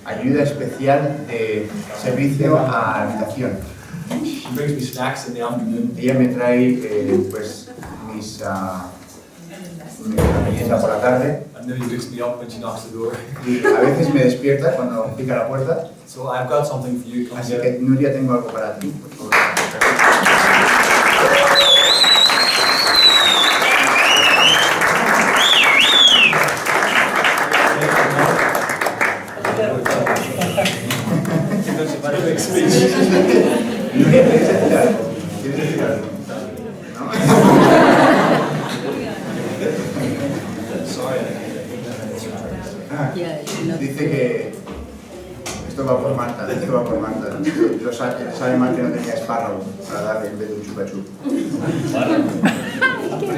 ayuda especial de servicio a habitación. She brings me snacks in the afternoon. Ella me trae pues mi merienda por la tarde. And then he wakes me up when she knocks the door. Y a veces me despierta cuando pica la puerta. So I've got something for you. Come Así get que it. Nuria, tengo algo para ti, por favor. Big speech. Nuria, ¿quieres decir algo? ¿Quieres decir algo? ¿No? Dice que esto va por Marta, Yo sabe mal que no tenía espárrago para darle en vez de un chupa-chup.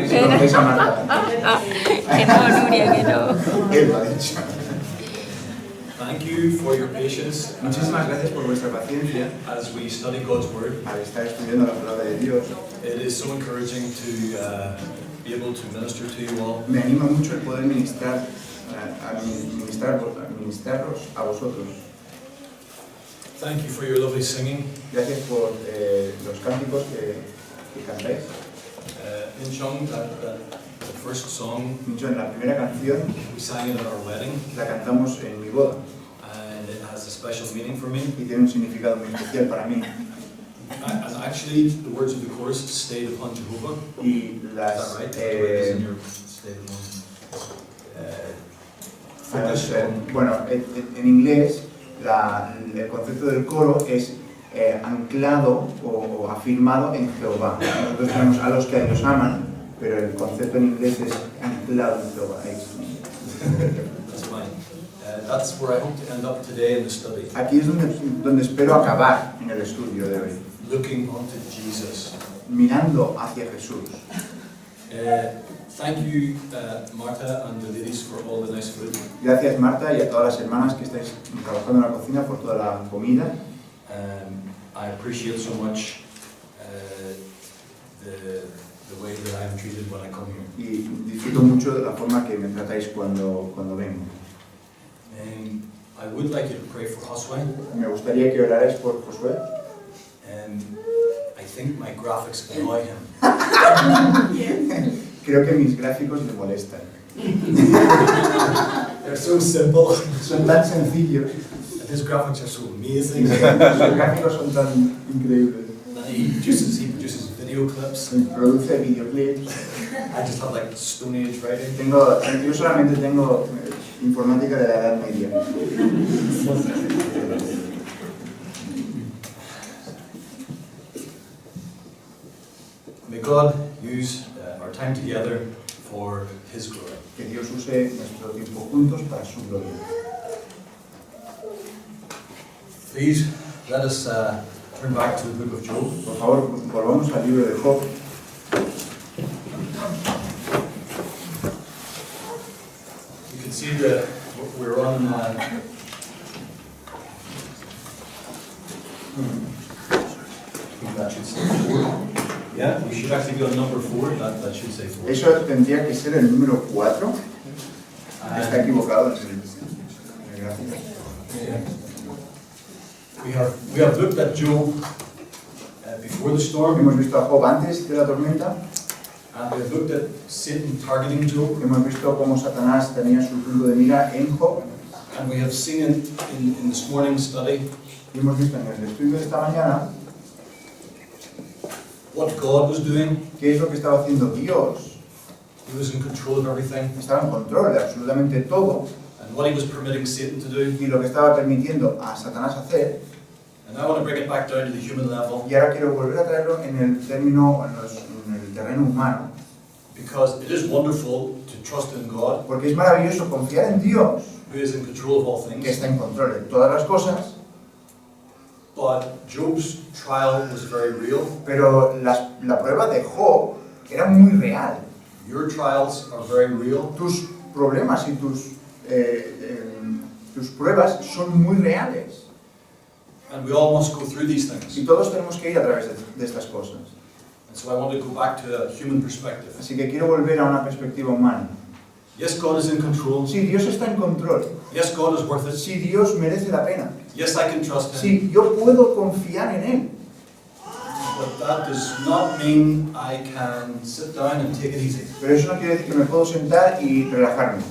Si conocéis a Marta. Que no, Nuria, que no. Él lo ha dicho. Thank you for your patience Muchísimas gracias por vuestra paciencia as we study God's Word. al estar estudiando la palabra de Dios. It is so encouraging to be able to minister to you all. Me anima mucho el poder ministraros a vosotros. Thank you for your lovely singing. Gracias por los cánticos que cantáis. In Chung, that first song, Dicho, en la primera canción we sang it at our wedding, la cantamos en mi boda and it has a special meaning for me. y tiene un significado muy especial para mí. And actually, the words of the chorus stayed upon Jehovah. Y Is las, that right? That's the way it is in your stayed upon. bueno, en inglés el concepto del coro es anclado o afirmado en Jehová. Nosotros tenemos a los que a Dios aman, pero el concepto en inglés es anclado en Jehová. That's fine. That's where I hope to end up today in the study. Aquí es donde espero acabar en el estudio de hoy, Looking unto Jesus. mirando hacia Jesús. Thank you, Martha and the ladies, for all the nice food. Gracias, Marta, y a todas las hermanas que estáis trabajando en la cocina por toda la comida. I appreciate so much the way that I'm treated when I come here. Y disfruto mucho de la forma que me tratáis cuando vengo. I would like you to pray for Josué. Me gustaría que orarais por Josué. I think my graphics annoy him. Creo que mis gráficos le molestan. They're so simple. Son tan sencillos. His graphics are so amazing. Los gráficos son tan increíbles. He produces video clips. Produce videoclips. I just have like Stone Age writing. Yo solamente tengo informática de la Edad Media. May God use our time together for His glory. Que Dios use nuestro tiempo juntos para su gloria. Please let us turn back to the book of Job. Por favor, volvamos al libro de Job. You can see that we're on that should say 4. Yeah, we should actually be on number 4. That should say 4. Eso tendría que ser el número 4. Está equivocado. Gracias. We have looked at Job before the storm. Hemos visto a Job antes de la tormenta. And we have looked at Satan targeting Job. Hemos visto cómo Satanás tenía su punto de mira en Job. And we have seen in this morning's study Y hemos visto en el estudio de esta mañana what God was doing. qué es lo que estaba haciendo Dios. He was in control of everything. Estaba en control de absolutamente todo. And what he was permitting Satan to do. Y lo que estaba permitiendo a Satanás hacer. And I want to bring it back down to the human level. Y ahora quiero volver a traerlo en el terreno humano. Because it is wonderful to trust in God, Porque es maravilloso confiar en Dios, who is in control of all que things. está en control de todas las cosas. But Job's trial was very real. Pero la prueba de Job era muy real. Your trials are very real. Tus problemas y tus pruebas son muy reales. And we all must go through these things. Y todos tenemos que ir a través de estas cosas. And so I want to go back to a human perspective. Así que quiero volver a una perspectiva humana. Yes, God is in control. Sí, Dios está en control. Yes, God is worth it. Sí, Dios merece la pena. Yes, I can trust Him. Sí, yo puedo confiar en Él. But that does not mean I can sit down and take it easy. Pero eso no quiere decir que me puedo sentar y relajarme.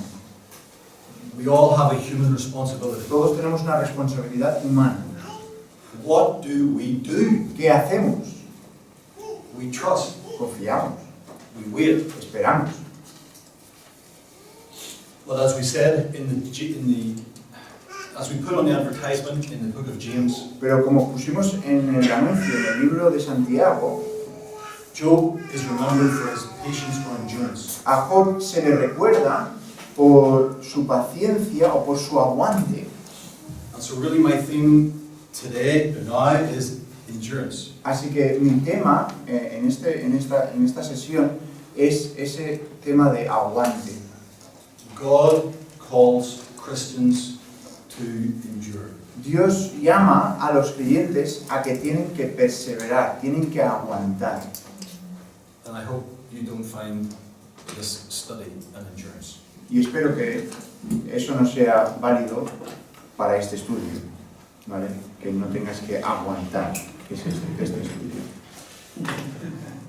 We all have a human responsibility. Todos tenemos una responsabilidad humana. What do we do? ¿Qué hacemos? We trust. Confiamos, We wait. esperamos. Well, as we said as we put on the advertisement in the book of James, Pero como pusimos en el anuncio en el libro de Santiago, Job is remembered for his patience or endurance. a Job se le recuerda por su paciencia o por su aguante. And so really my theme today, now, is endurance. Así que mi tema en esta sesión es ese tema de aguante. God calls Christians to endure. Dios llama a los creyentes a que tienen que perseverar, tienen que aguantar. And I hope you don't find this study an endurance. Y espero que eso no sea válido para este estudio, ¿vale? Que no tengas que aguantar este estudio.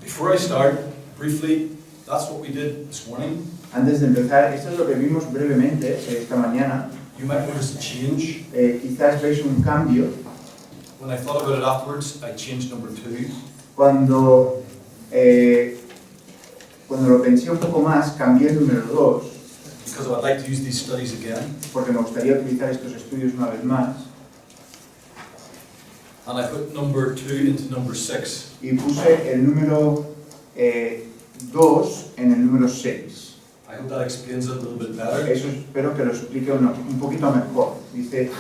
Before I start, briefly, that's what we did this morning. Antes de empezar, esto es lo que vimos brevemente esta mañana. You might notice a change. Quizás veis un cambio. When I thought about it afterwards, I changed number 2. Cuando lo pensé un poco más, cambié el número 2, Because I would like to use these studies again. porque me gustaría utilizar estos estudios una vez más. And I put number 2 into number 6. Y puse el número 2 en el número 6. I hope that explains it a little bit better. Eso espero que lo explique un poquito mejor. Dice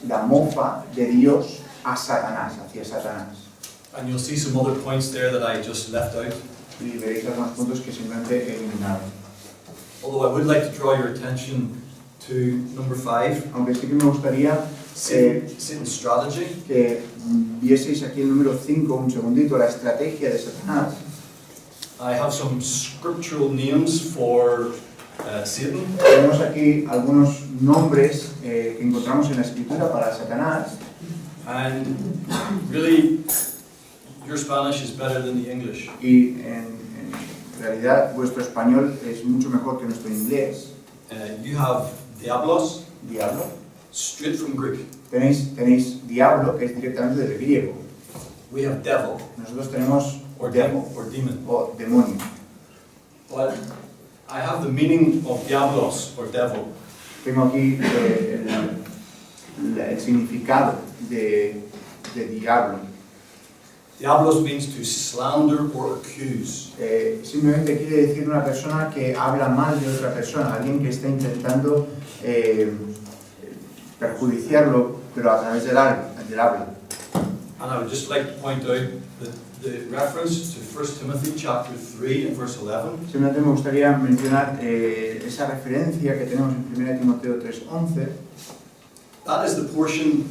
la mofa de Dios a Satanás, hacia Satanás. And you'll see some other points there that I just left out. Y veréis algunos puntos que simplemente he eliminado. Although I would like to draw your attention to number 5, Aunque sí que me gustaría Satan's strategy. que vieseis aquí el número 5, un segundito, la estrategia de Satanás. I have some scriptural names for Satan. Tenemos aquí algunos nombres que encontramos en la escritura para Satanás. And really, your Spanish is better than the English. Y en realidad vuestro español es mucho mejor que nuestro inglés. You have diablos, Diablo. straight from Greek. Tenéis diablo, que es directamente del griego. We have devil, Nosotros tenemos or demo, demon. o demonio. But I have the meaning of diablos, or devil. Tengo aquí el significado de diablo. Diablos means to slander or accuse. Simplemente quiere decir una persona que habla mal de otra persona, alguien que está intentando perjudiciarlo, pero a través del habla. And I would just like to point out that the reference to 1 Timothy chapter 3 and verse 11 Simplemente me gustaría mencionar esa referencia que tenemos en 1 Timoteo 3:11. that is the portion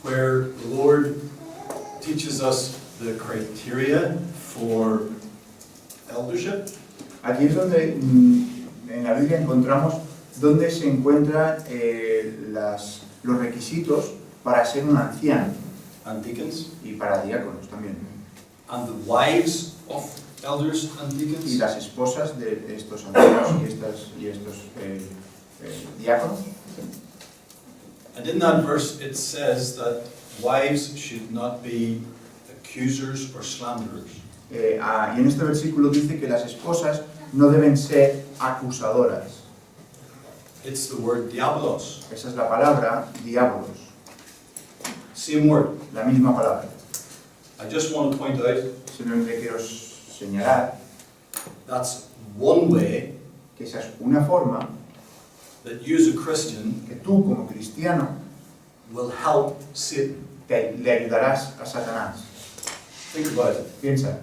where the Lord teaches us the criteria for eldership. Aquí es donde en la Biblia encontramos dónde se encuentran los requisitos para ser un anciano And deacons, y para diáconos también. and the wives of elders and Y deacons. las esposas de estos ancianos y estos diáconos. And in that verse it says that wives should not be accusers or slanderers. Y en este versículo dice que las esposas no deben ser acusadoras. It's the word diabolos, Esa es la palabra diablos, same word. la misma palabra. I just want to point out Simplemente quiero señalar that's one way que esa es una forma that you as a Christian que tú como cristiano will help Satan. le ayudarás a Satanás. Think about it. Piensa,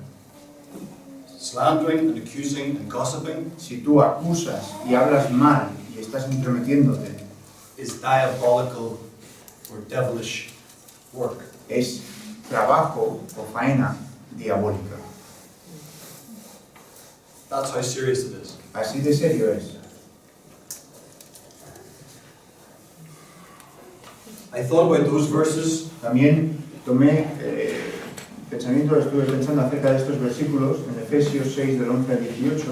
Slandering and accusing and gossiping si tú acusas y hablas mal y estás intrometiéndote, is diabolical or devilish work. es trabajo o faena diabólica. That's how serious it is. Así de serio es. I thought about those verses También tomé pensamiento, estuve pensando acerca de estos versículos en Efesios 6 del 11 al 18,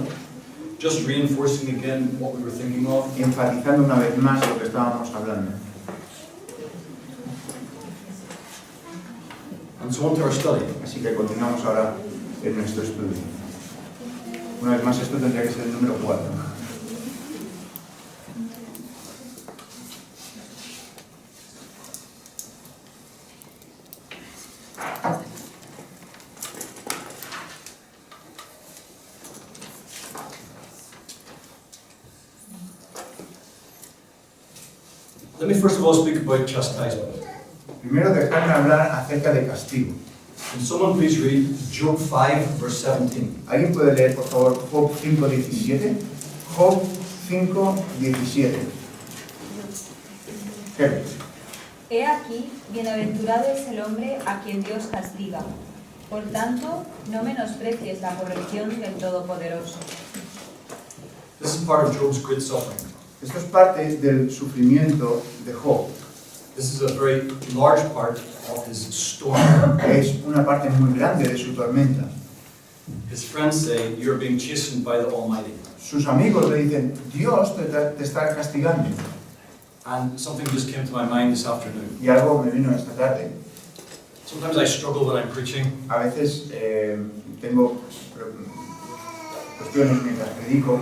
just reinforcing again what we were thinking of. enfatizando una vez más lo que estábamos hablando. And so on to our study. Así que continuamos ahora en nuestro estudio. Una vez más, esto tendría que ser el número 4. Let me first of all speak about chastisement. Primero, dejarme hablar acerca de castigo. Can someone please read Job 5, verse 17? ¿Alguien puede leer, por favor, Job 5:17? Job 5:17. Hebron. He aquí, bienaventurado es el hombre a quien Dios castiga. Por tanto, no menosprecies la corrección del Todopoderoso. This is part of Job's great suffering. Esto es parte del sufrimiento de Job. This is a very large part of his storm. Es una parte muy grande de su tormenta. His friends say, you're being chastened by the Almighty. Sus amigos le dicen, Dios te está castigando. And something just came to my mind this afternoon. Y algo me vino esta tarde. Sometimes I struggle when I'm preaching. A veces tengo cuestiones mientras predico.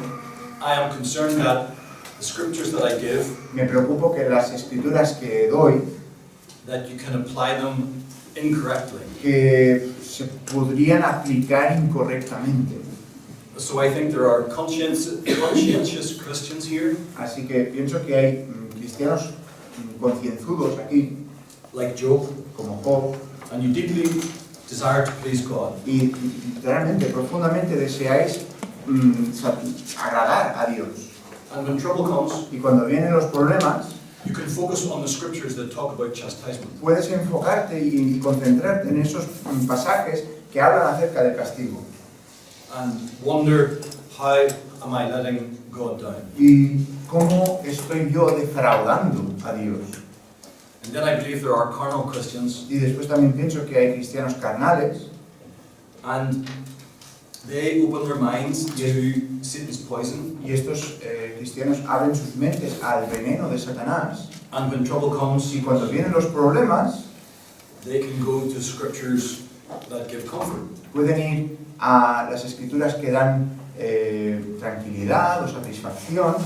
I am concerned that the scriptures that I give, Me preocupo que las escrituras que doy, that you can apply them incorrectly. que se podrían aplicar incorrectamente. So I think there are conscientious Christians here, Así que pienso que hay cristianos concienzudos aquí, like Job, como Job, and you deeply desire to please God. y literalmente, profundamente deseáis agradar a Dios. And when trouble comes, Y cuando vienen los problemas, you can focus on the scriptures that talk about chastisement. puedes enfocarte y concentrarte en esos pasajes que hablan acerca del castigo. And wonder, how am I letting God down? Y cómo estoy yo defraudando a Dios. And then I believe there are carnal Christians, Y después también pienso que hay cristianos carnales, and they open their minds to Satan's poison. y estos cristianos abren sus mentes al veneno de Satanás. And when trouble comes, Y cuando vienen los problemas, they can go to scriptures that give comfort. pueden ir a las escrituras que dan tranquilidad o satisfacción,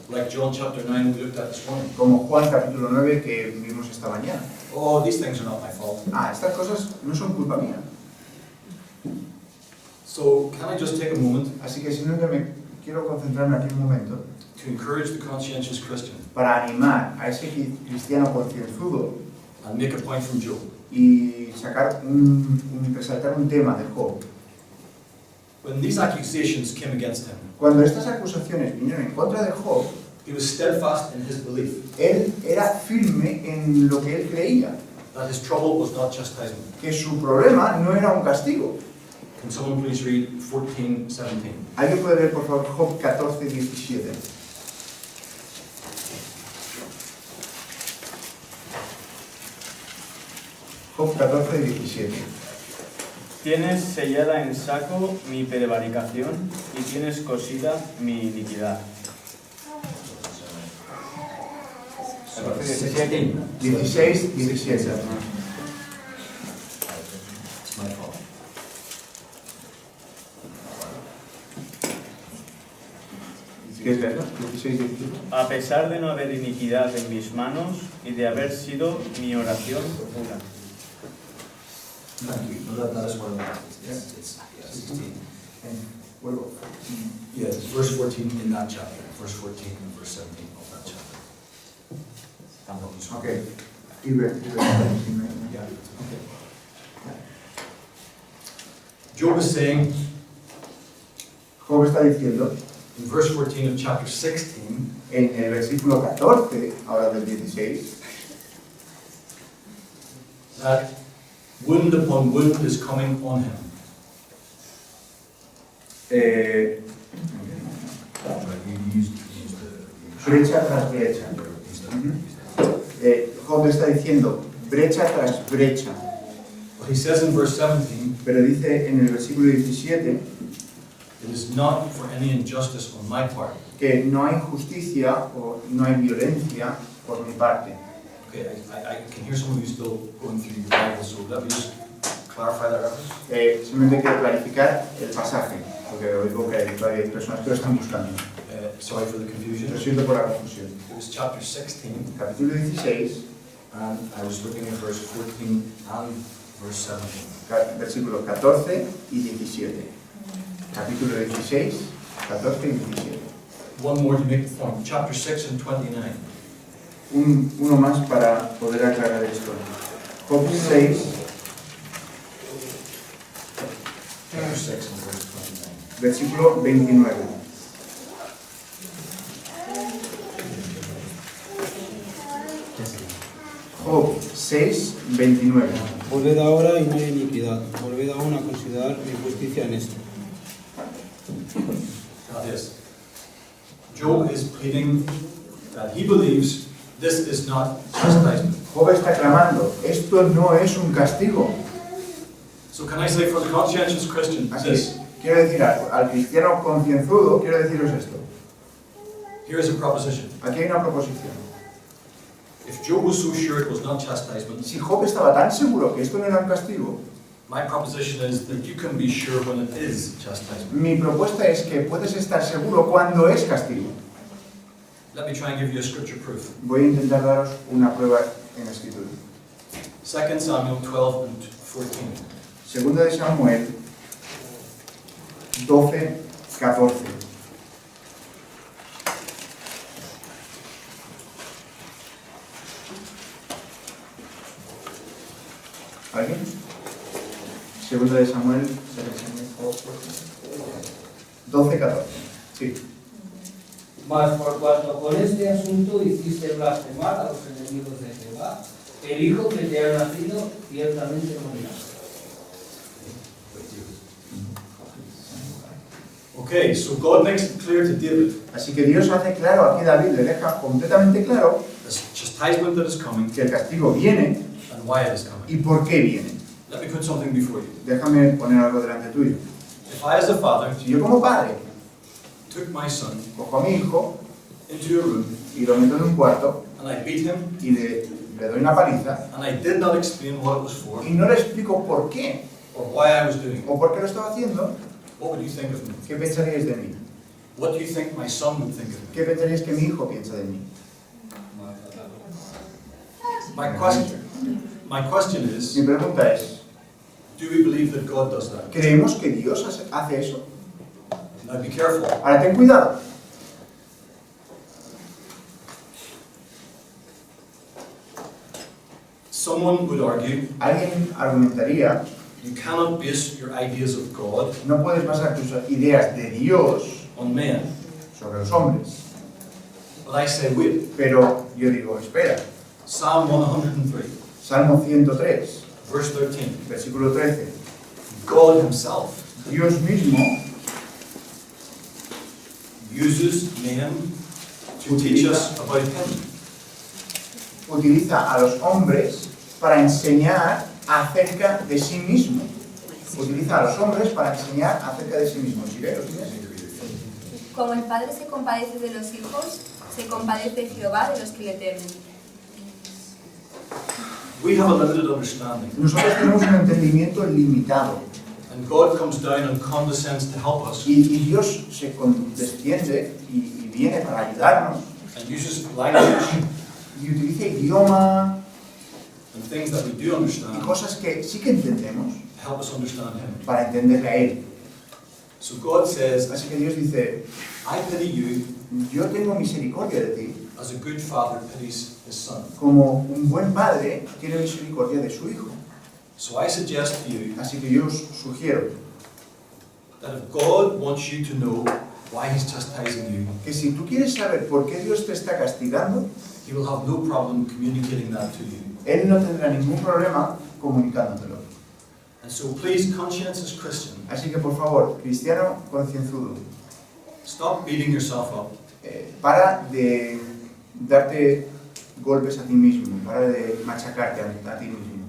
Like John chapter 9 we looked at this morning. como Juan capítulo 9 que vimos esta mañana. Oh, these things are not my fault. Estas cosas no son culpa mía. So can I just take a moment Así que simplemente quiero concentrarme aquí un momento to encourage the conscientious Christian para animar a ese cristiano concienzudo and make a point from Job. y resaltar un tema de Job. When these accusations came against him, Cuando estas acusaciones vinieron en contra de Job, he was steadfast in his belief él era firme en lo que él creía, that his trouble was not chastisement. que su problema no era un castigo. Can someone please read 14:17? ¿Alguien puede leer, por favor, Job 14:17? Job 14:17. Tienes sellada en saco mi prevaricación y tienes cosida mi iniquidad. 16. 16:17. It's my fault. ¿Quieres leerlo? 16:17. A pesar de no haber iniquidad en mis manos y de haber sido mi oración pura. Thank you. No, that is one of the, it's 16. Vuelvo. Yeah, it's verse 14 in that chapter. Verse 14 and verse 17 of that chapter. Ok. Y ve. Yeah, okay. Job is saying Job está diciendo in verse 14 of chapter 16 en el versículo 14, ahora del 16, that wound upon wound is coming on him. Brecha tras brecha. Job está diciendo brecha tras brecha. But he says in verse 17, Pero dice en el versículo 17 it is not for any injustice on my part. que no hay justicia o no hay violencia por mi parte. Okay, I can hear some of you still going through your Bible, so let me just clarify that reference. Simplemente quiero clarificar el pasaje, porque oigo que todavía hay personas que lo están buscando. Sorry for the confusion. Lo siento por la confusión. It was chapter 16, Capítulo 16, and I was looking at verse 14 and verse 17. versículos 14 y 17. Capítulo 16, 14 y 17. One more to make the point. Chapter 6 and 29. Uno más para poder aclarar esto. Job 6, Chapter 6 and verse 29. versículo 29. Job 6, 29. Volved ahora y no hay iniquidad. Volved aún a considerar mi justicia en esto. Gracias. Job is pleading that he believes this is not chastisement. Job está clamando, esto no es un castigo. So can I say for the conscientious Christian Así this? quiero decir al cristiano concienzudo, quiero deciros esto. Here is a proposition. Aquí hay una proposición. If Job was so sure it was not chastisement, Si Job estaba tan seguro que esto no era un castigo, my proposition is that you can be sure when it is chastisement. mi propuesta es que puedes estar seguro cuando es castigo. Let me try and give you a scripture proof. Voy a intentar daros una prueba en la escritura. 2 Samuel 12 and 14. Segunda de Samuel 12, 14. ¿Alguien? Segunda de Samuel 12, 14. Sí. Mas por cuanto con este asunto hiciste blasfemar a los enemigos de Jehová, el hijo que te ha nacido ciertamente morirá. Okay, so God makes it clear to David Así que Dios hace claro, aquí David le deja completamente claro the chastisement that is coming que el castigo viene and why it is coming. y por qué viene. Let me put something before you. Déjame poner algo delante tuyo. If I as a father Si yo como padre took my son cojo a mi hijo into a room y lo meto en un cuarto and I beat him y le doy una paliza and I did not explain what it was for y no le explico por qué or why I was doing it, o por qué lo estaba haciendo, what would you think of me? ¿qué pensaríais de mí? What do you think my son would think of me? ¿Qué pensaríais que mi hijo piensa de mí? My question is, Mi pregunta es, do we believe that God does that? ¿creemos que Dios hace eso? Now be careful. Ahora ten cuidado. Someone would argue Alguien argumentaría, you cannot base your ideas of God no puedes basar tus ideas de Dios on men. sobre los hombres. But I say, wait. Pero yo digo, espera, Psalm 103, Salmo 103, verse 13. versículo 13. God himself Dios mismo uses men to teach us about him. utiliza a los hombres para enseñar acerca de sí mismo. Utiliza a los hombres para enseñar acerca de sí mismo. ¿Sí que lo tienes? Como el Padre se compadece de los hijos, se compadece Jehová de los que le temen. We have a limited understanding, Nosotros tenemos un entendimiento limitado and God comes down and condescends to help us y Dios se condesciende y viene para ayudarnos and uses language y utiliza idioma and things that we do y understand cosas que sí que entendemos to help us understand him. para entenderle a Él. So God says, Así que Dios dice, I pity you yo tengo misericordia de ti, as a good father pities his son. como un buen padre tiene misericordia de su hijo. So I suggest to you Así que yo os sugiero that if God wants you to know why he's chastising you, que si tú quieres saber por qué Dios te está castigando, he will have no problem communicating that to you. Él no tendrá ningún problema comunicándotelo. And so please, conscientious Christian, Así que por favor, cristiano concienzudo, stop beating yourself up para de darte golpes a ti mismo, para de machacarte a ti mismo.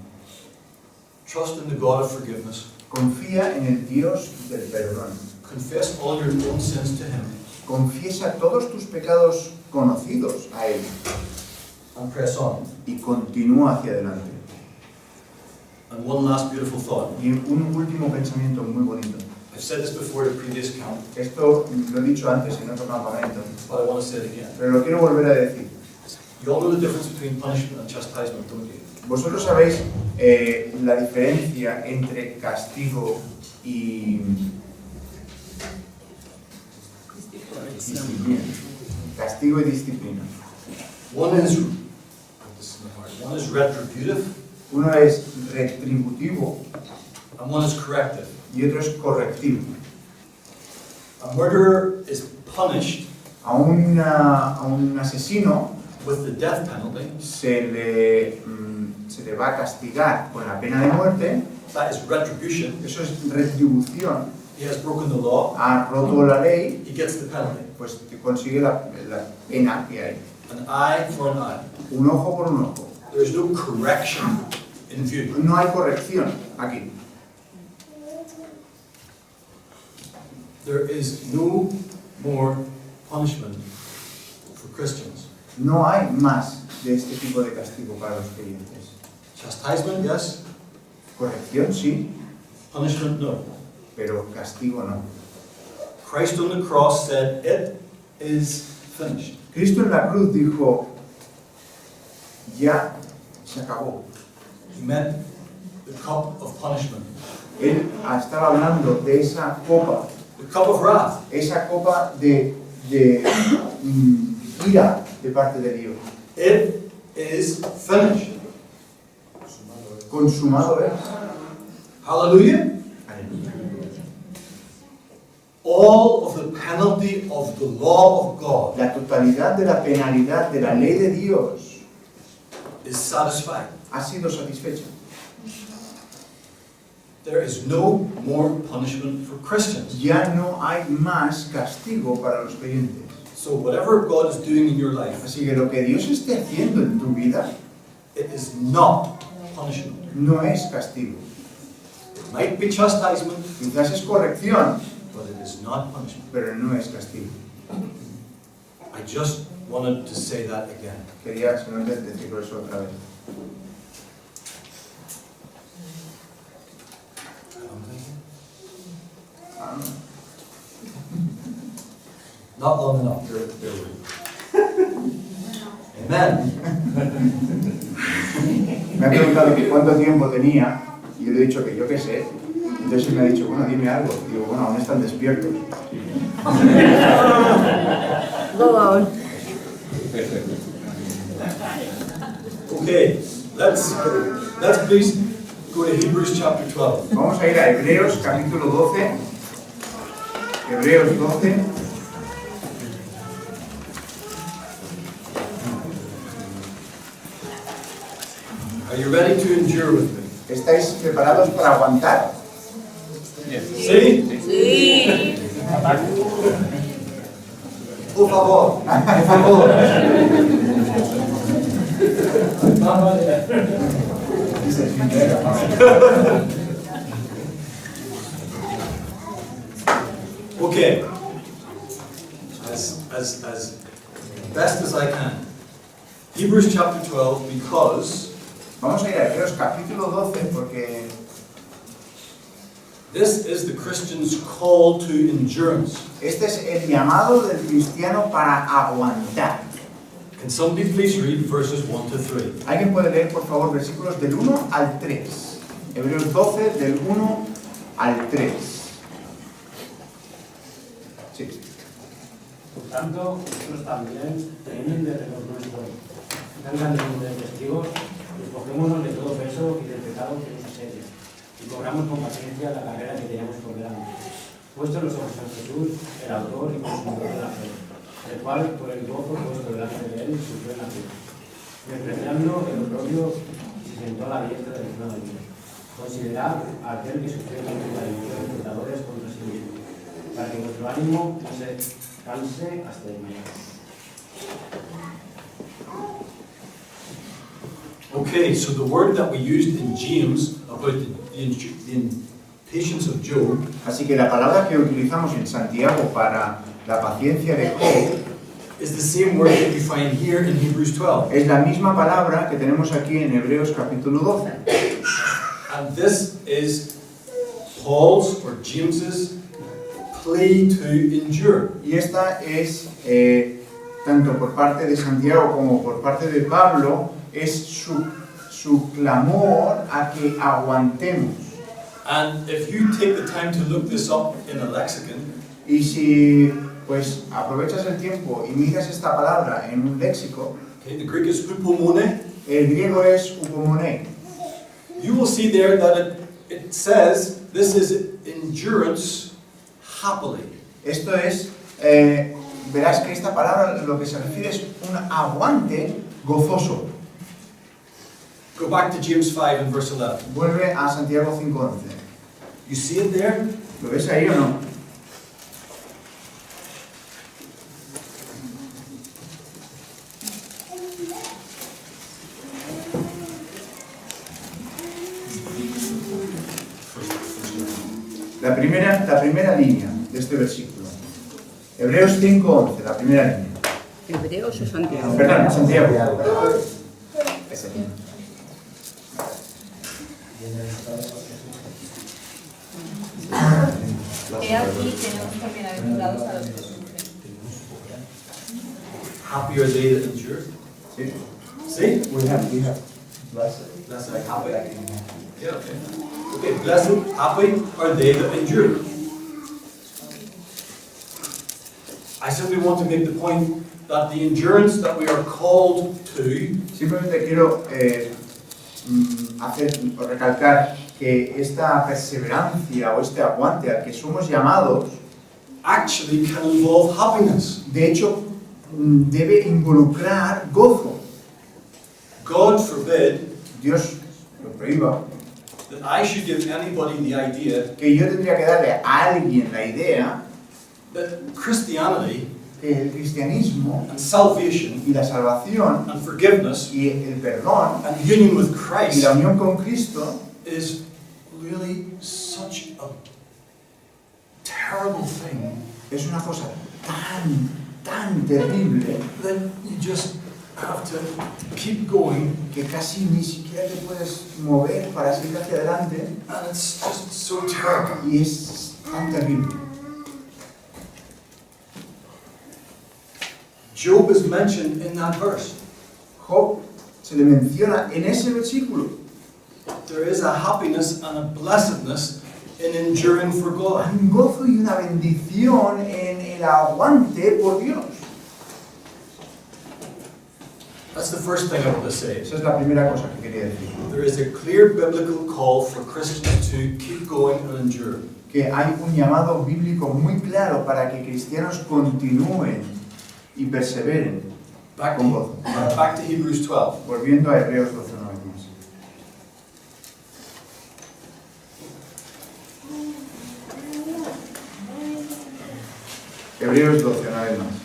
Trust in the God of forgiveness. Confía en el Dios del perdón. Confess all your known sins to Him. Confiesa todos tus pecados conocidos a Él And press on. y continúa hacia adelante. And one last beautiful thought. Y un último pensamiento muy bonito. I've said this before at a previous count, Esto lo he dicho antes en otro campamento, but I want to say it again. pero lo quiero volver a decir. You all know the difference between punishment and chastisement, don't you? Vosotros sabéis la diferencia entre castigo y disciplina. Castigo y disciplina. One is, put this in the heart, one is retributive Uno es retributivo and one is corrective. y otro es correctivo. A murderer is punished A un asesino with the death penalty. se le va a castigar con la pena de muerte. That is retribution. Eso es retribución. He has broken the law. Ha roto la ley, He gets the penalty. pues consigue la pena que hay. An eye for an eye. Un ojo por un ojo. There is no correction in view. No hay corrección aquí. There is no more punishment for Christians. No hay más de este tipo de castigo para los creyentes. Chastisement, yes. Corrección sí, Punishment, no. pero castigo no. Christ on the cross said, "It is finished." Cristo en la cruz dijo, ya se acabó. He meant the cup of punishment, Él estaba hablando de esa copa the cup of wrath. de ira de parte de Dios. It is finished. Consumado es. Hallelujah. All of the penalty of the law of God La totalidad de la penalidad de la ley de Dios is satisfied. ha sido satisfecha. There is no more punishment for Christians. Ya no hay más castigo para los creyentes. So whatever God is doing in your life, Así que lo que Dios esté haciendo en tu vida it is not punishment. no es castigo. It might be chastisement, Quizás es corrección, but it is not punishment. pero no es castigo. I just wanted to say that again. Quería solamente decirlo eso otra vez. Ah, Not long enough. Amen. me ha preguntado que cuánto tiempo tenía y yo le he dicho que yo qué sé. Entonces él me ha dicho, bueno, dime algo. Y digo, bueno, aún están despiertos. Go on. Okay, let's please go to Hebrews chapter 12. Vamos a ir a Hebreos capítulo 12. Hebreos 12. Are you ready to endure with me? ¿Estáis preparados para aguantar? Sí. Sí. Por favor. Por favor. Okay. As best as I can. Hebrews chapter 12, because Vamos a ir a Hebreos capítulo 12 porque this is the Christian's call to endurance. este es el llamado del cristiano para aguantar. Can somebody please read verses 1 to 3? ¿Alguien puede leer, por favor, versículos del 1 al 3? Hebreos 12, del 1 al 3. Sí. Por tanto, nosotros también, teniendo alrededor nuestro tan grande número de testigos, despojémonos de todo peso y del pecado que nos asedia, y cobramos con paciencia la carrera que tenemos por delante, puestos los ojos en Jesús, el autor y consumador de la fe, el cual, por el gozo puesto delante de él, sufrió en la cruz, despreciando el oprobio y se sentó a la diestra del trono de Dios. Considerad a aquel que sufrió la tentación de los tentadores contra sí mismo, para que vuestro ánimo no se canse hasta el mañana. Okay, so the word that we used in James about the impatience of Job Así que la palabra que utilizamos en Santiago para la paciencia de Job is the same word that you find here in Hebrews 12. es la misma palabra que tenemos aquí en Hebreos capítulo 12. And this is Paul's or James's plea to endure. Y esta es, tanto por parte de Santiago como por parte de Pablo, es su clamor a que aguantemos. And if you take the time to look this up in a lexicon, Y si pues aprovechas el tiempo y miras esta palabra en un léxico, okay, the Greek is upomone, el griego es upomone. you will see there that it says this is endurance happily. Esto es, verás que esta palabra lo que se refiere es un aguante gozoso. Go back to James 5 and verse 11. Vuelve a Santiago 5:11. You see it there? ¿Lo ves ahí o no? La primera línea de este versículo. Hebreos 5:11, la primera línea. ¿Hebreos o Santiago? Perdón, Santiago. Ese. He aquí tenemos por bienaventurados a los que sufren. Happy are they that endure. Sí. See? We have blessed. That's like happy. Yeah, okay. Okay, blessed, happy are they that endure. I simply want to make the point that the endurance that we are called to Simplemente quiero recalcar que esta perseverancia o este aguante al que somos llamados, actually can involve happiness. de hecho, debe involucrar gozo. God forbid Dios lo prohíba, that I should give anybody the idea que yo tendría que darle a alguien la idea that Christianity que el cristianismo and salvation y la salvación and forgiveness y el perdón and union with y Christ la unión con Cristo is really such a terrible thing es una cosa tan terrible that you just have to keep going, que casi ni siquiera te puedes mover para seguir hacia adelante, and it's just so terrible. y es tan terrible. Job is mentioned in that verse. Job se le menciona en ese versículo. There is a happiness and a blessedness in enduring for God. Hay un gozo y una bendición en el aguante por Dios. That's the first thing I want to say. Esa es la primera cosa que quería decir. There is a clear biblical call for Christians to keep going and endure. Que hay un llamado bíblico muy claro para que cristianos continúen y perseveren Back con gozo. to Hebrews 12. Volviendo a Hebreos 12 una vez más. Hebreos 12 una vez más.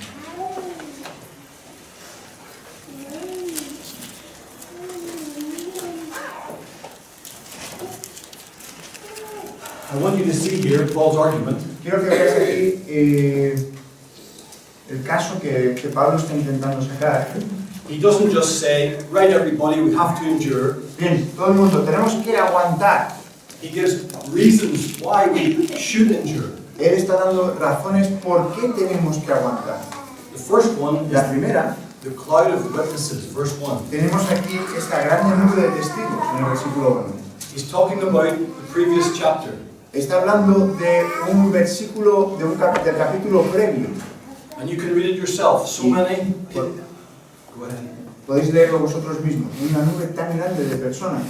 I want you to see here Paul's argument. Quiero que veáis aquí el caso que Pablo está intentando sacar. He doesn't just say, right everybody, we have to endure. Bien, todo el mundo, tenemos que aguantar. He gives reasons why we should endure. Él está dando razones por qué tenemos que aguantar. The first one La is primera, the cloud of witnesses, verse 1. tenemos aquí esta gran nube de testigos en el versículo 1. He's talking about the previous chapter. Está hablando de un versículo, del capítulo previo. And you can read it yourself. So many Por- people. Go ahead. Podéis leerlo vosotros mismos. Una nube tan grande de personas,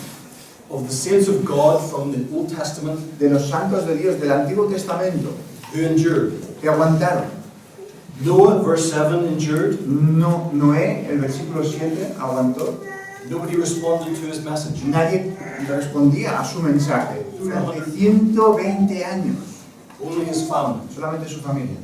Of the saints of God from the Old Testament de los santos de Dios del Antiguo Testamento, who endured. que aguantaron. Noah, verse 7, endured. Noé, el versículo 7, aguantó. Nobody responded to his message. Nadie respondía a su mensaje durante 120 años. Only his family. solamente su familia.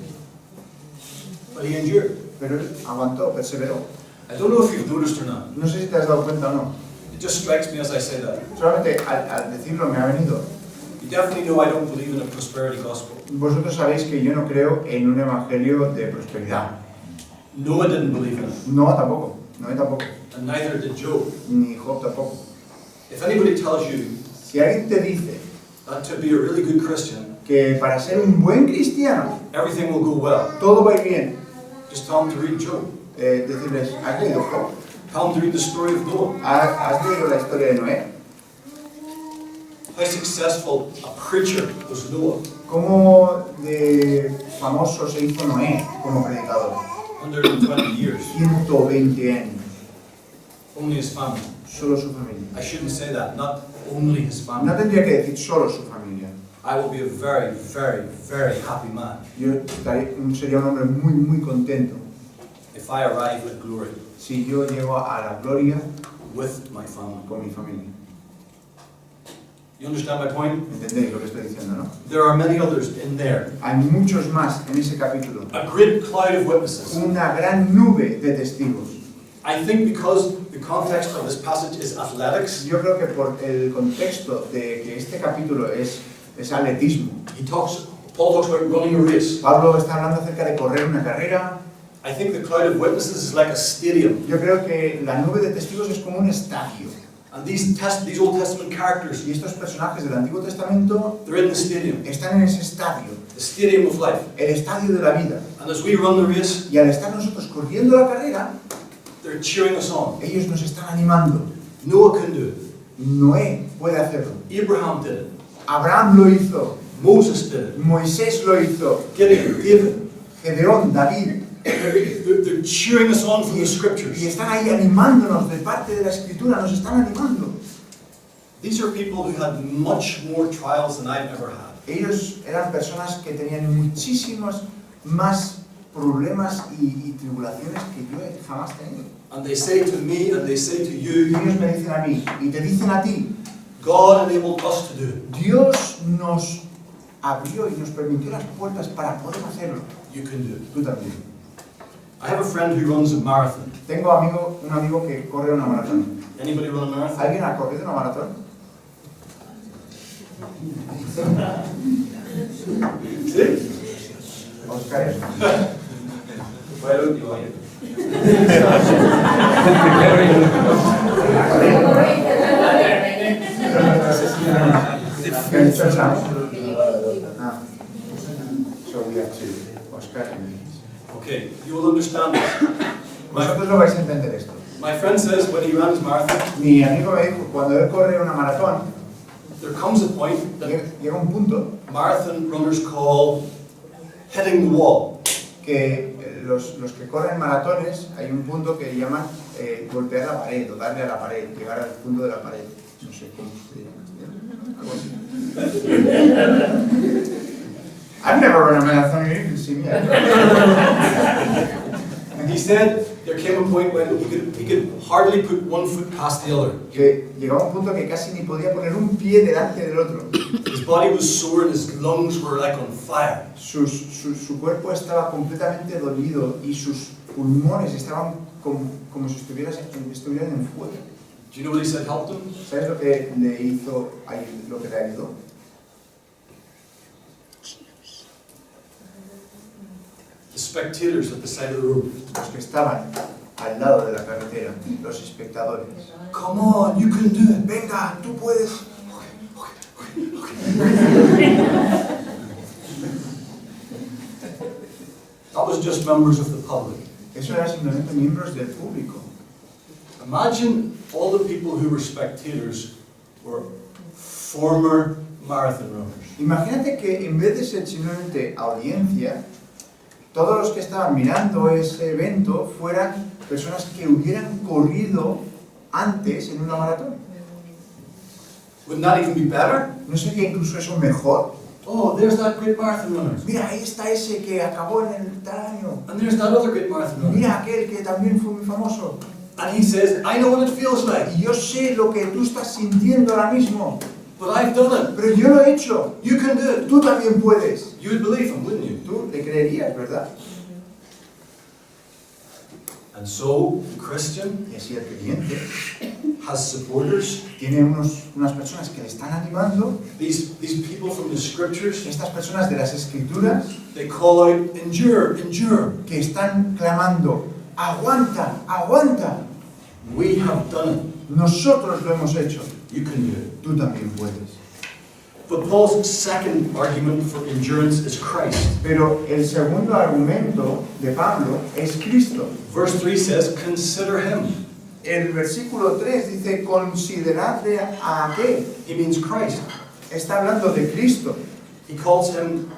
But he endured. Pero él aguantó, perseveró. I don't know if you've noticed or not. No sé si te has dado cuenta o no. It just strikes me as I say that. Solamente al decirlo me ha venido. You definitely know I don't believe in a prosperity gospel. Vosotros sabéis que yo no creo en un evangelio de prosperidad. Noah didn't believe in it. No, tampoco. No, tampoco. And neither did Job. Ni Job tampoco. If anybody tells you Si alguien te dice that to be a really good Christian, que para ser un buen cristiano everything will go well, todo va a ir bien, just tell them to read Job. decirles, ¿has leído Job? Tell them to read the story of Noah. ¿Has leído la historia de Noé? How successful a preacher was Noah. ¿Cómo de famoso se hizo Noé como predicador? 120 years. 120 años. Only his family. Solo su familia. I shouldn't say that, not only his No family. tendría que decir solo su familia. I will be a very, very, very happy man Yo sería un hombre muy, muy contento if I arrive at glory si yo llego a la gloria with my family. con mi familia. You understand my point? ¿Entendéis lo que estoy diciendo, no? There are many others in there. Hay muchos más en ese capítulo. A great cloud of witnesses. Una gran nube de testigos. I think because the context of this passage is athletics, Yo creo que por el contexto de que este capítulo es atletismo. Paul talks about running a race. Pablo está hablando acerca de correr una carrera. I think the cloud of witnesses is like a stadium. Yo creo que la nube de testigos es como un estadio. And these Old Testament characters, Y estos personajes del Antiguo Testamento they're in the stadium, están en ese estadio, the stadium of life. el estadio de la vida. And as we run the race, Y al estar nosotros corriendo la carrera, they're cheering us on. ellos nos están animando. Noah can do it. Noé puede hacerlo. Abraham did it. Abraham lo hizo. Moses did it. Moisés lo hizo. Gideon, David. Gedeón, David. They're cheering us on from the Y scriptures. están ahí animándonos de parte de la Escritura, nos están animando. These are people who had much more trials than I've ever had. Ellos eran personas que tenían muchísimos más problemas y tribulaciones que yo jamás he tenido. And they say to me and they say to Y you, ellos me dicen a mí, y te dicen a ti, God enabled us to do it. Dios nos abrió y nos permitió las puertas para poder hacerlo. You can do it. Tú también. I have a friend who runs a marathon. Tengo un amigo que corre una maratón. Anybody run a marathon? ¿Alguien ha corrido una maratón? Sí. Oscar. Fue el último año. So we have two. Oscar and me. Okay, you will understand this. Vosotros lo vais a entender esto. My friend says when he ran his marathon, Mi amigo me dijo, cuando él corre una maratón, there comes a point that llega un punto marathon runners call hitting the wall. que los que corren maratones, hay un punto que llaman golpear la pared o darle a la pared, llegar al punto de la pared. No sé cómo se llama en castellano, algo así. I've never run a marathon, you can see me. And he said there came a point when he could hardly put one foot past the other. Que llegaba un punto que casi ni podía poner un pie delante del otro. His body was sore and his lungs were like on fire. Su cuerpo estaba completamente dolido y sus pulmones estaban como si estuvieran en fuego. Do you know what he said helped him? ¿Sabes lo que le hizo, lo que le ayudó? The spectators at the side of the road. Los que estaban al lado de la carretera, los espectadores. Come on, you can do it. Venga, tú puedes. That was just members of the public. Eso eran simplemente miembros del público. Imagine all the people who were spectators were former marathon runners. Imagínate que en vez de ser simplemente audiencia, todos los que estaban mirando ese evento fueran personas que hubieran corrido antes en una maratón. Wouldn't that even be better? ¿No sería incluso eso mejor? Oh, there's that great marathon runner. Mira, ahí está ese que acabó en el tal año. And there's that other great marathon runner. Mira aquel que también fue muy famoso. And he says, I know what it feels like. Y yo sé lo que tú estás sintiendo ahora mismo. But I've done it. Pero yo lo he hecho. You can do it. Tú también puedes. You would believe him, wouldn't you? Tú le creerías, ¿verdad? And so, the Christian Y así el creyente has supporters. tiene unas personas que le están animando. These people from the scriptures, Estas personas de las escrituras they call out, endure, endure. que están clamando, aguanta, aguanta. We have done it. Nosotros lo hemos hecho. You can do it. Tú también puedes. But Paul's second argument for endurance is Christ. Pero el segundo argumento de Pablo es Cristo. Verse 3 says, consider him. El versículo 3 dice, consideradle a qué. He means Christ. Está hablando de Cristo. He calls him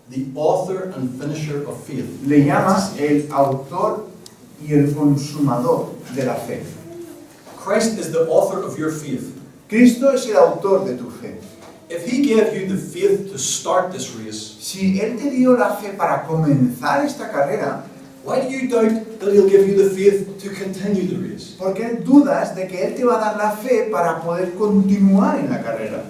the author and finisher of faith. Le llama el autor y el consumador de la fe. Christ is the author of your faith. Cristo es el autor de tu fe. If he gave you the faith to start this race, Si Él te dio la fe para comenzar esta carrera, why do you doubt that he'll give you the faith to continue the race? ¿por qué dudas de que Él te va a dar la fe para poder continuar en la carrera?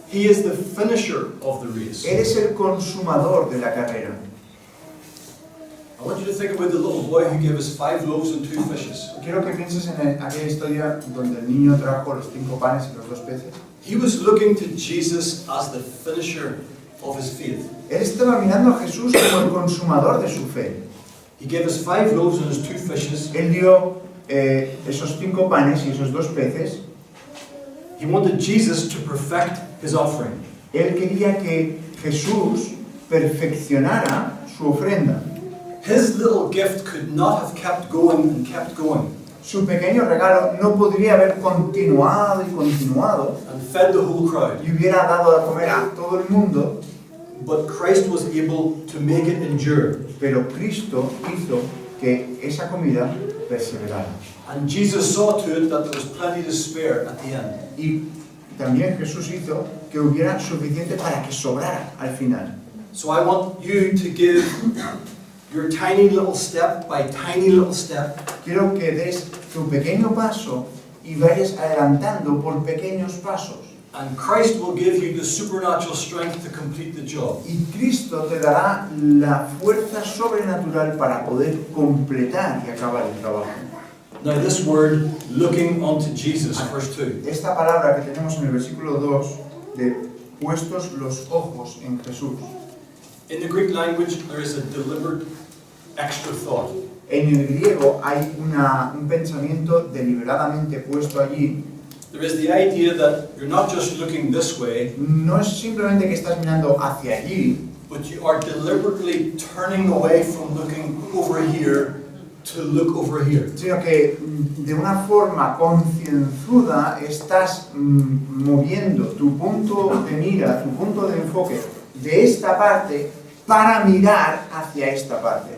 He is the finisher of the race. Él es el consumador de la carrera. I want you to think about the little boy who gave us 5 loaves and 2 fishes. Quiero que pienses en aquella historia donde el niño trajo los 5 panes y los 2 peces. He was looking to Jesus as the finisher of his faith. Él estaba mirando a Jesús como el consumador de su fe. He gave us 5 loaves and his 2 fishes. Él dio esos 5 panes y esos 2 peces. He wanted Jesus to perfect his offering. Él quería que Jesús perfeccionara su ofrenda. His little gift could not have kept going and kept going Su pequeño regalo no podría haber continuado y continuado and fed the whole crowd. y hubiera dado de comer a todo el mundo, But Christ was able to make it endure. pero Cristo hizo que esa comida perseverara. And Jesus saw to it that there was plenty to spare at the end. Y también Jesús hizo que hubiera suficiente para que sobrara al final. So I want you to give your tiny little step by tiny little step Quiero que des tu pequeño paso y vayas adelantando por pequeños pasos. and Christ will give you the supernatural strength to complete the job. Y Cristo te dará la fuerza sobrenatural para poder completar y acabar el trabajo. Now this word, looking unto Jesus, verse 2. Esta palabra que tenemos en el versículo 2 de puestos los ojos en Jesús. In the Greek language, there is a deliberate extra thought. En el griego hay un pensamiento deliberadamente puesto allí. There is the idea that you're not just looking this way, No es simplemente que estás mirando hacia allí, but you are deliberately turning away from looking over here to look over here. sino que de una forma concienzuda estás moviendo tu punto de mira, tu punto de enfoque de esta parte para mirar hacia esta parte.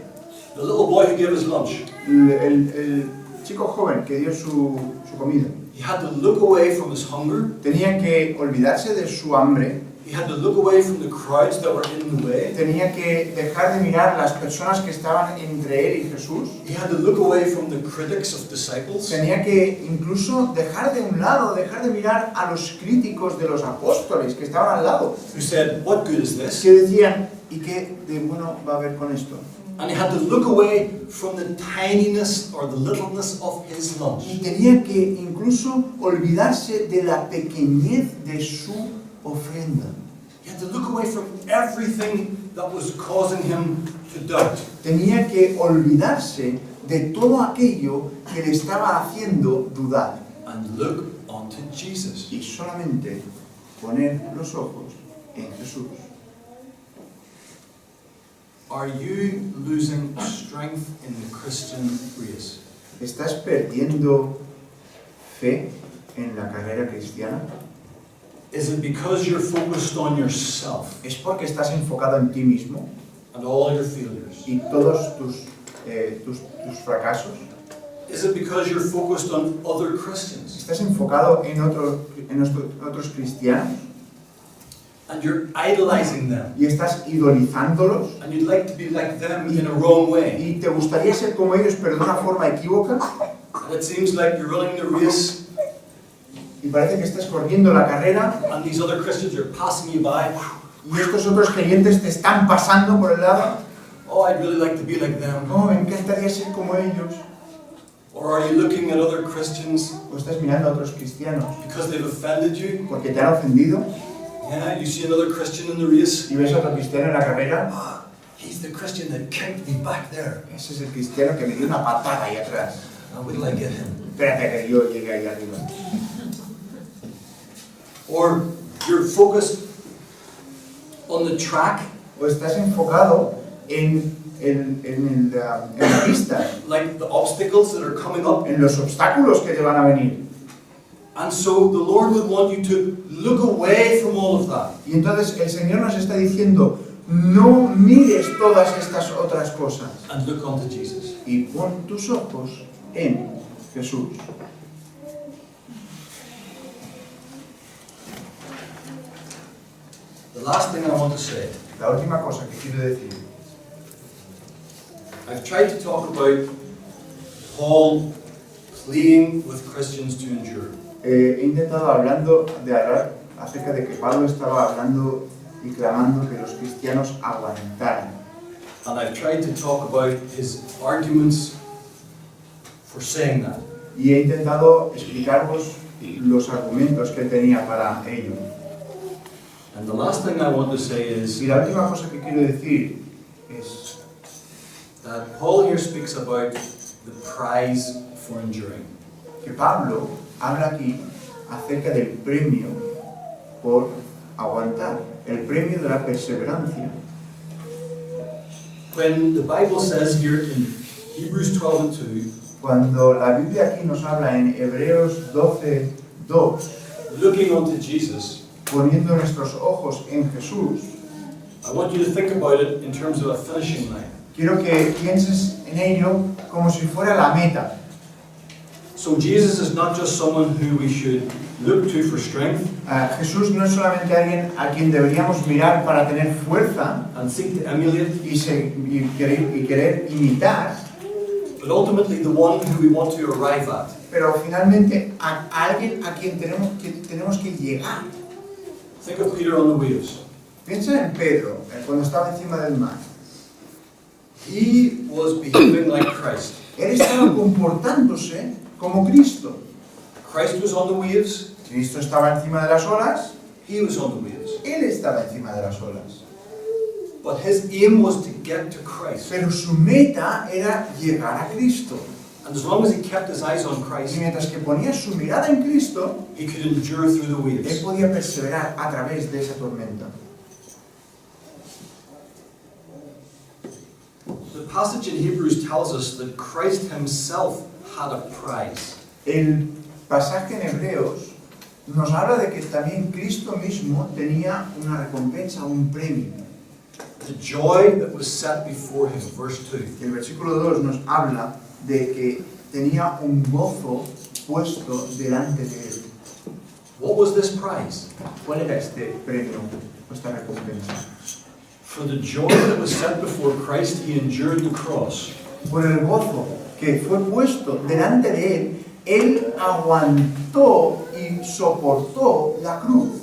The little boy who gave his lunch, El chico joven que dio su comida he had to look away from his hunger. tenía que olvidarse de su hambre, He had to look away from the crowds that were in the way. tenía que dejar de mirar las personas que estaban entre él y Jesús, He had to look away from the critics of disciples. tenía que incluso dejar de un lado, dejar de mirar a los críticos de los apóstoles que estaban al lado, Who said, what good is this? que decían, ¿y qué de bueno va a haber con esto? And he had to look away from the tininess or the littleness of his lunch. Y tenía que incluso olvidarse de la pequeñez de su ofrenda. He had to look away from everything that was causing him to doubt. Tenía que olvidarse de todo aquello que le estaba haciendo dudar And look unto Jesus. y solamente poner los ojos en Jesús. Are you losing strength in the Christian race? ¿Estás perdiendo fe en la carrera cristiana? Is it because you're focused on yourself ¿Es porque estás enfocado en ti mismo and all your failures? y todos tus fracasos? Is it because you're focused on other Christians ¿Estás enfocado en otros cristianos and you're idolizing them y estás idolizándolos and you'd like to be like them in a wrong way? y te gustaría ser como ellos pero de una forma equívoca? And it seems like you're running the race y parece que estás corriendo la carrera and these other Christians are passing you by. y estos otros creyentes te están pasando por el lado. Oh, I'd really like to be like them. Oh, me encantaría ser como ellos. Or are you looking at other Christians O estás mirando a otros cristianos because they've offended you? porque te han ofendido Yeah, you see another Christian in the race. y ves a otro cristiano en la carrera. Ah, he's the Christian that kicked me back there. Ese es el cristiano que me dio una patada ahí atrás. I would like it him. Espérate que yo llegue ahí arriba. Or you're focused on the track, O estás enfocado en la pista, like the obstacles that are coming up. en los obstáculos que te van a venir. And so the Lord would want you to look away from all of that. Y entonces el Señor nos está diciendo, no mires todas estas otras cosas And look unto Jesus. y pon tus ojos en Jesús. The last thing I want to say, La última cosa que quiero decir, I've tried to talk about Paul pleading with Christians to endure. he intentado hablar acerca de que Pablo estaba hablando y clamando que los cristianos aguantaran. And I've tried to talk about his arguments for saying that. Y he intentado explicaros los argumentos que él tenía para ello. And the last thing I want to say is Y la última cosa que quiero decir es that Paul here speaks about the prize for enduring. que Pablo habla aquí acerca del premio por aguantar, el premio de la perseverancia. When the Bible says here in Hebrews 12:2, Cuando la Biblia aquí nos habla en Hebreos 12:2, looking unto Jesus, poniendo nuestros ojos en Jesús, I want you to think about it in terms of a finishing line. quiero que pienses en ello como si fuera la meta. So Jesus is not just someone who we should look to for strength Jesús no es solamente alguien a quien deberíamos mirar para tener fuerza and seek to emulate, y querer imitar, but ultimately the one who we want to arrive at. pero finalmente a alguien a quien tenemos que llegar. Think of Peter on the waves. Piensa en Pedro, cuando estaba encima del mar. He was behaving like Christ. Él estaba comportándose como Cristo. Christ was on the waves, Cristo estaba encima de las olas, he was on the waves. Él estaba encima de las olas. But his aim was to get to Christ. Pero su meta era llegar a Cristo. And as long as he kept his eyes on Y Christ, mientras que ponía su mirada en Cristo, he could endure through the él waves. podía perseverar a través de esa tormenta. The passage in Hebrews tells us that Christ himself had a prize. El pasaje en Hebreos nos habla de que también Cristo mismo tenía una recompensa, un premio. The joy that was set before him, verse 2. El versículo 2 nos habla de que tenía un gozo puesto delante de él. What was this prize? ¿Cuál era este premio, esta recompensa? For the joy that was set before Christ, he endured the cross. Por el gozo que fue puesto delante de él aguantó y soportó la cruz.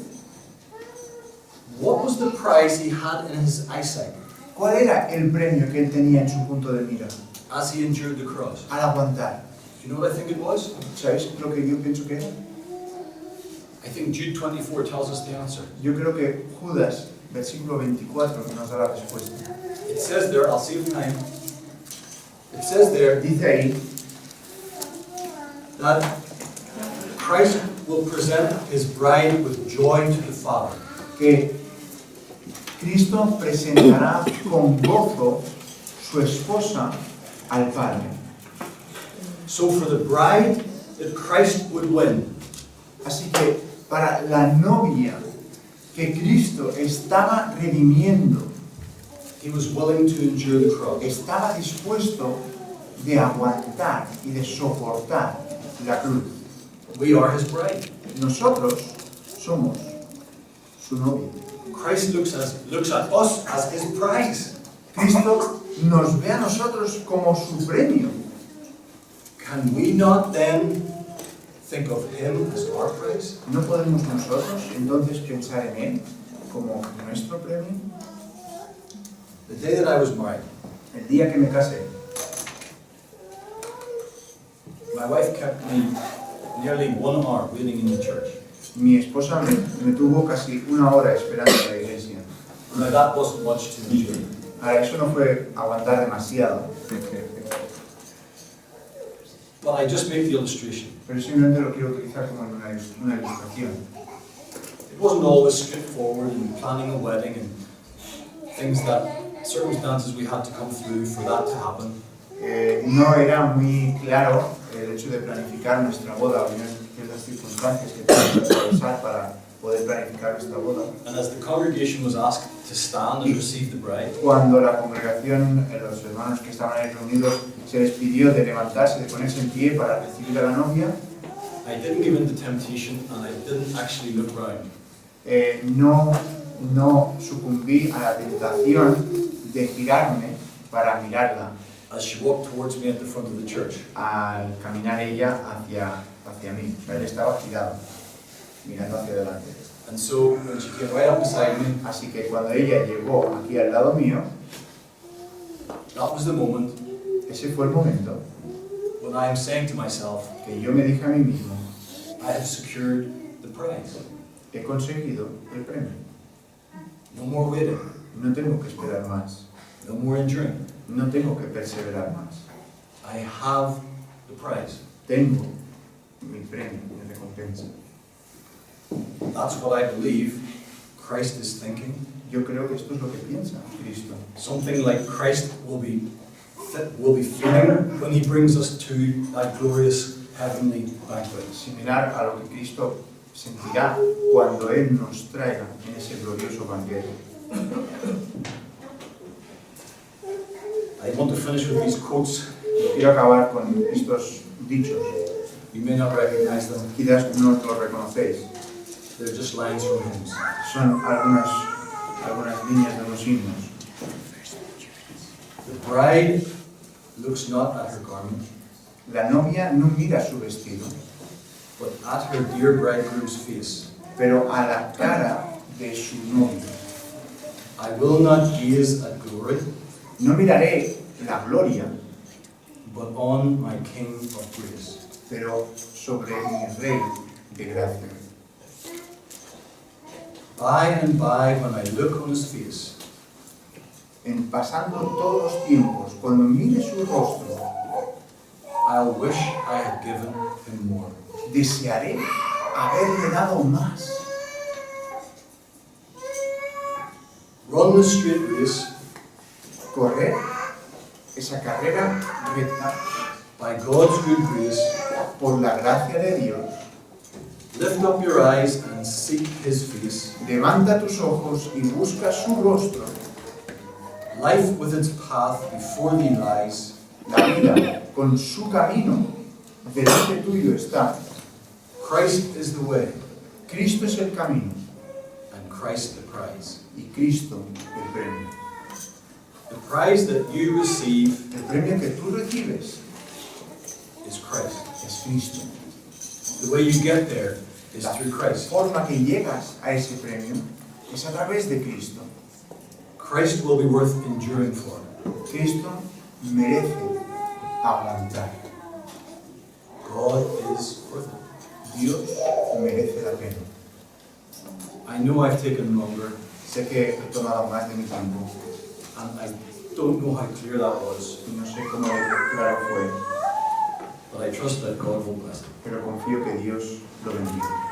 What was the prize he had in his eyesight ¿Cuál era el premio que él tenía en su punto de mira as he endured the cross? al aguantar? Do you know what I think it was? ¿Sabéis lo que yo pienso que era? I think Jude 24 tells us the answer. Yo creo que Judas, versículo 24, nos da la respuesta. It says there, I'll save time. It says there Dice ahí that Christ will present his bride with joy to the Father. que Cristo presentará con gozo su esposa al Padre. So for the bride that Christ would win, Así que para la novia que Cristo estaba redimiendo, he was willing to endure the cross. estaba dispuesto de aguantar y de soportar la cruz. We are his bride. Nosotros somos su novia. Christ looks at us as his prize. Cristo nos ve a nosotros como su premio. Can we not then think of him as our prize? ¿No podemos nosotros entonces pensar en Él como nuestro premio? The day that I was married, El día que me casé, my wife kept me nearly 1 hour waiting in the church. mi esposa me tuvo casi 1 hora esperando en la iglesia. Now that wasn't much to endure. Ahora, eso no fue aguantar demasiado, But I just make the illustration. pero simplemente lo quiero utilizar como una ilustración. It wasn't always straightforward in planning a wedding and things that, circumstances we had to come through for that to happen. No era muy claro el hecho de planificar nuestra boda, había ciertas circunstancias que teníamos que atravesar para poder planificar nuestra boda. And as the congregation was asked to stand and receive the bride, Cuando la congregación, los hermanos que estaban ahí reunidos, se les pidió de levantarse, de ponerse en pie para recibir a la novia, I didn't give in to temptation and I didn't actually look round. no sucumbí a la tentación de girarme para mirarla As she walked towards me at the front of the church. al caminar ella hacia mí. Él estaba girado, mirando hacia adelante. And so when she came right up beside me, Así que cuando ella llegó aquí al lado mío, that was the moment ese fue el momento when I am saying to myself, que yo me dije a mí mismo, I have secured the prize. he conseguido el premio. No more waiting, No tengo que esperar más. no more enduring. No tengo que perseverar más. I have the prize. Tengo mi premio, mi recompensa. That's what I believe Christ is thinking. Yo creo que esto es lo que piensa Cristo. Something like Christ will be feeling when he brings us to that glorious heavenly banquet. Similar a lo que Cristo sentirá cuando Él nos traiga en ese glorioso banquete. I want to finish with these quotes. Quiero acabar con estos dichos. You may not recognize them. Quizás no los reconocéis. They're just lines from hymns. Son algunas líneas de los himnos. The bride looks not at her garment, La novia no mira su vestido, but at her dear bridegroom's face. pero a la cara de su novio. I will not gaze at glory, No miraré la gloria, but on my King of grace. pero sobre mi Rey de gracia. By and by, when I look on his face, En pasando todos los tiempos, cuando mire su rostro, I'll wish I had given him more. desearé haberle dado más. Run the straight race, Correr esa carrera recta by God's good grace. por la gracia de Dios. Lift up your eyes and seek his face. Levanta tus ojos y busca su rostro. Life with its path before thee lies. La vida con su camino delante tuyo está. Christ is the way, Cristo es el camino and Christ the prize. y Cristo el premio. The prize that you receive El premio que tú recibes is Christ. es Cristo. The way you get there is La through Christ. forma que llegas a ese premio es a través de Cristo. Christ will be worth enduring for. Cristo merece aguantar. God is worth it. Dios merece la pena. I know I've taken longer, Sé que he tomado más de mi tiempo and I don't know how clear that was, y no sé cómo de claro fue, but I trust that God will bless it. pero confío que Dios lo bendiga.